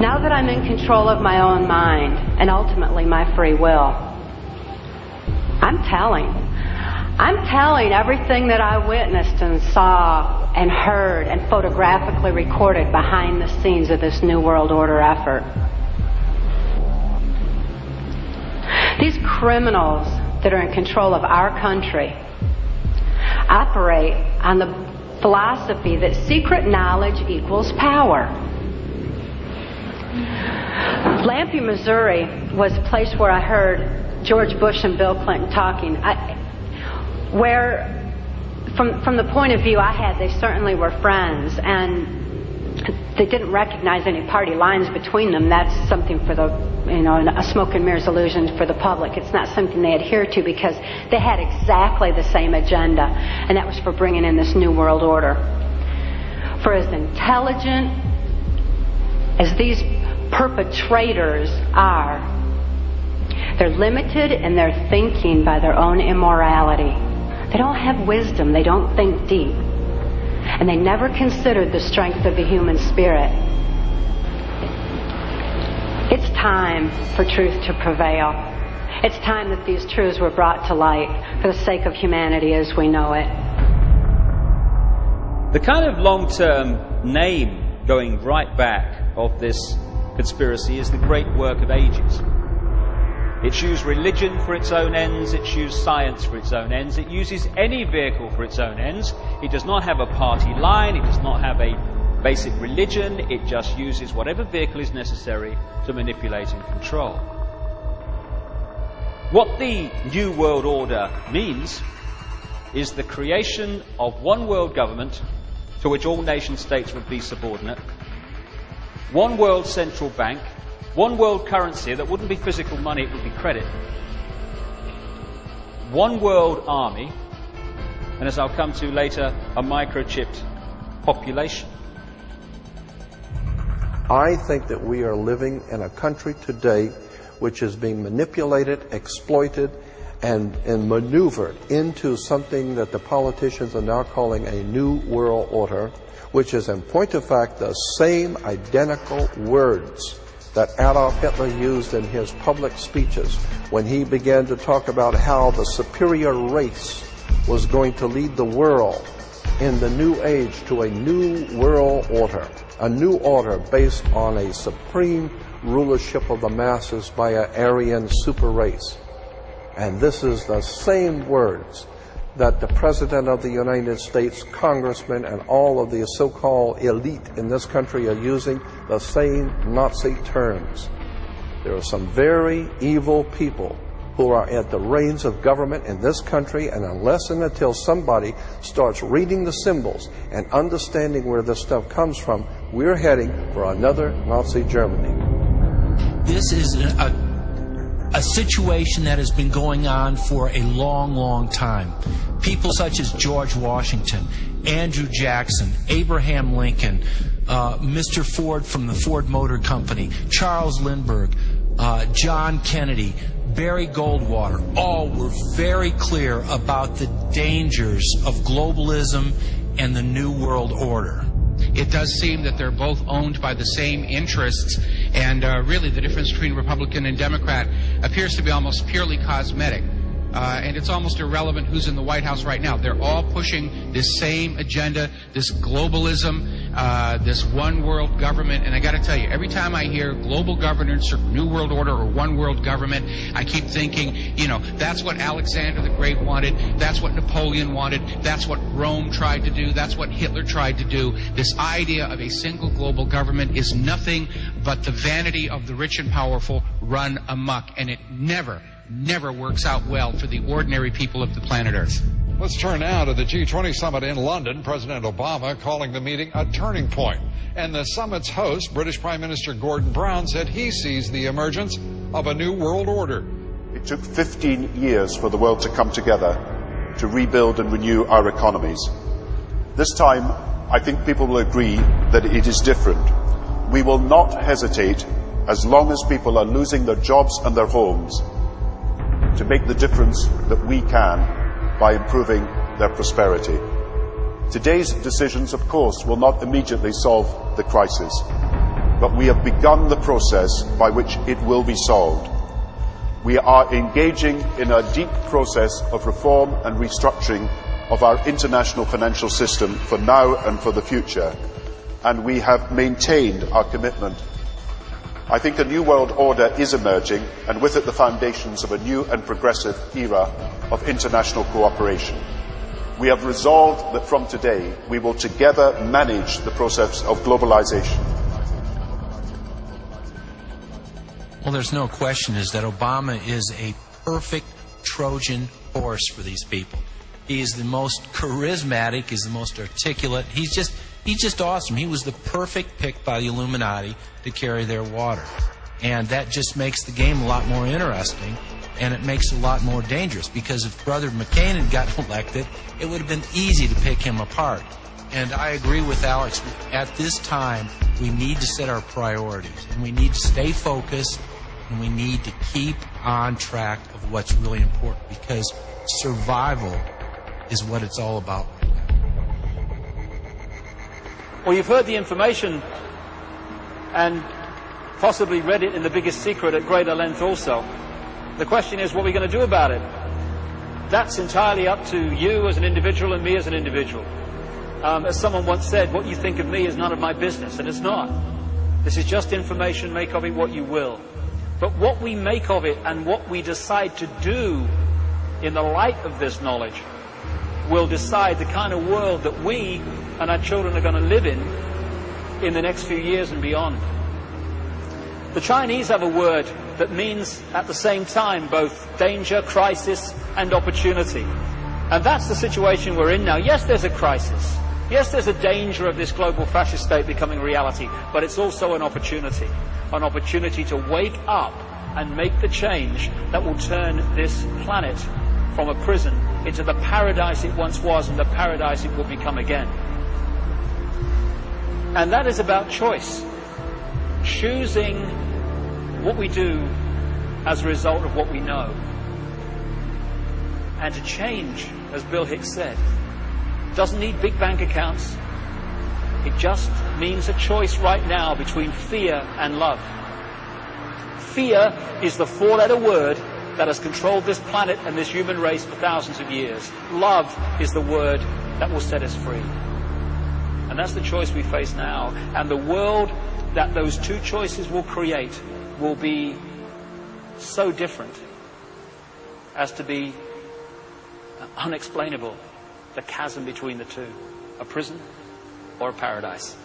Now that I'm in control of my own mind and ultimately my free will, I'm telling everything that I witnessed and saw and heard and photographically recorded behind the scenes of this New World Order effort. These criminals that are in control of our country operate on the philosophy that secret knowledge equals power. Lampe, Missouri was a place where I heard George Bush and Bill Clinton talking, where from the point of view I had, they certainly were friends, and they didn't recognize any party lines between them. That's something for the, a smoke and mirrors illusion for the public. It's not something they adhere to, because they had exactly the same agenda, and that was for bringing in this New World Order. For as intelligent as these perpetrators are, they're limited in their thinking by their own immorality. They don't have wisdom. They don't think deep. And they never considered the strength of the human spirit. It's time for truth to prevail. It's time that these truths were brought to light for the sake of humanity as we know it. The kind of long-term name going right back of this conspiracy is the great work of ages. It's used religion for its own ends, it's used science for its own ends, it uses any vehicle for its own ends. It does not have a party line, it does not have a basic religion, it just uses whatever vehicle is necessary to manipulate and control. What the New World Order means is the creation of one world government to which all nation states would be subordinate, one world central bank, one world currency that wouldn't be physical money, it would be credit, one world army, and as I'll come to later, a microchipped population. I think that we are living in a country today which is being manipulated, exploited, and maneuvered into something that the politicians are now calling a New World Order, which is in point of fact the same identical words that Adolf Hitler used in his public speeches when he began to talk about how the superior race was going to lead the world in the new age to a new world order, a new order based on a supreme rulership of the masses by an Aryan super race. And this is the same words that the President of the United States, congressmen, and all of the so-called elite in this country are using, the same Nazi terms. There are some very evil people who are at the reins of government in this country, and unless and until somebody starts reading the symbols and understanding where this stuff comes from, we're heading for another Nazi Germany. This is a situation that has been going on for a long, long time. People such as George Washington, Andrew Jackson, Abraham Lincoln, Mr. Ford from the Ford Motor Company, Charles Lindbergh, John Kennedy, Barry Goldwater, all were very clear about the dangers of globalism and the New World Order. It does seem that they're both owned by the same interests, and really the difference between Republican and Democrat appears to be almost purely cosmetic. And it's almost irrelevant who's in the White House right now. They're all pushing this same agenda, this globalism, this one world government. And I got to tell you, every time I hear global governance or New World Order or one world government, I keep thinking, that's what Alexander the Great wanted. That's what Napoleon wanted. That's what Rome tried to do. That's what Hitler tried to do. This idea of a single global government is nothing but the vanity of the rich and powerful run amok. And it never works out well for the ordinary people of the planet Earth. Let's turn now to the G20 summit in London. President Obama calling the meeting a turning point. And the summit's host, British Prime Minister Gordon Brown, said he sees the emergence of a new world order. It took 15 years for the world to come together to rebuild and renew our economies. This time, I think people will agree that it is different. We will not hesitate, as long as people are losing their jobs and their homes, to make the difference that we can by improving their prosperity. Today's decisions, of course, will not immediately solve the crisis, but we have begun the process by which it will be solved. We are engaging in a deep process of reform and restructuring of our international financial system for now and for the future, and we have maintained our commitment. I think a new world order is emerging, and with it the foundations of a new and progressive era of international cooperation. We have resolved that from today we will together manage the process of globalization. Well, there's no question is that Obama is a perfect Trojan horse for these people. He's the most charismatic, he's the most articulate, he's just awesome. He was the perfect pick by the Illuminati to carry their water. And that just makes the game a lot more interesting, and it makes it a lot more dangerous, because if Brother McCain had gotten elected, it would have been easy to pick him apart. And I agree with Alex. At this time, we need to set our priorities, and we need to stay focused, and we need to keep on track of what's really important, because survival is what it's all about right now. Well, you've heard the information and possibly read it in The Biggest Secret at greater length also. The question is, what are we going to do about it? That's entirely up to you as an individual and me as an individual. As someone once said, what you think of me is none of my business, and it's not. This is just information, make of it what you will. But what we make of it and what we decide to do in the light of this knowledge will decide the kind of world that we and our children are going to live in the next few years and beyond. The Chinese have a word that means at the same time both danger, crisis, and opportunity. And that's the situation we're in now. Yes, there's a crisis. Yes, there's a danger of this global fascist state becoming reality, but it's also an opportunity to wake up and make the change that will turn this planet from a prison into the paradise it once was and the paradise it will become again. And that is about choice. Choosing what we do as a result of what we know. And to change, as Bill Hicks said, doesn't need big bank accounts. It just means a choice right now between fear and love. Fear is the four-letter word that has controlled this planet and this human race for thousands of years. Love is the word that will set us free. And that's the choice we face now. And the world that those two choices will create will be so different as to be unexplainable, the chasm between the two, a prison or a paradise.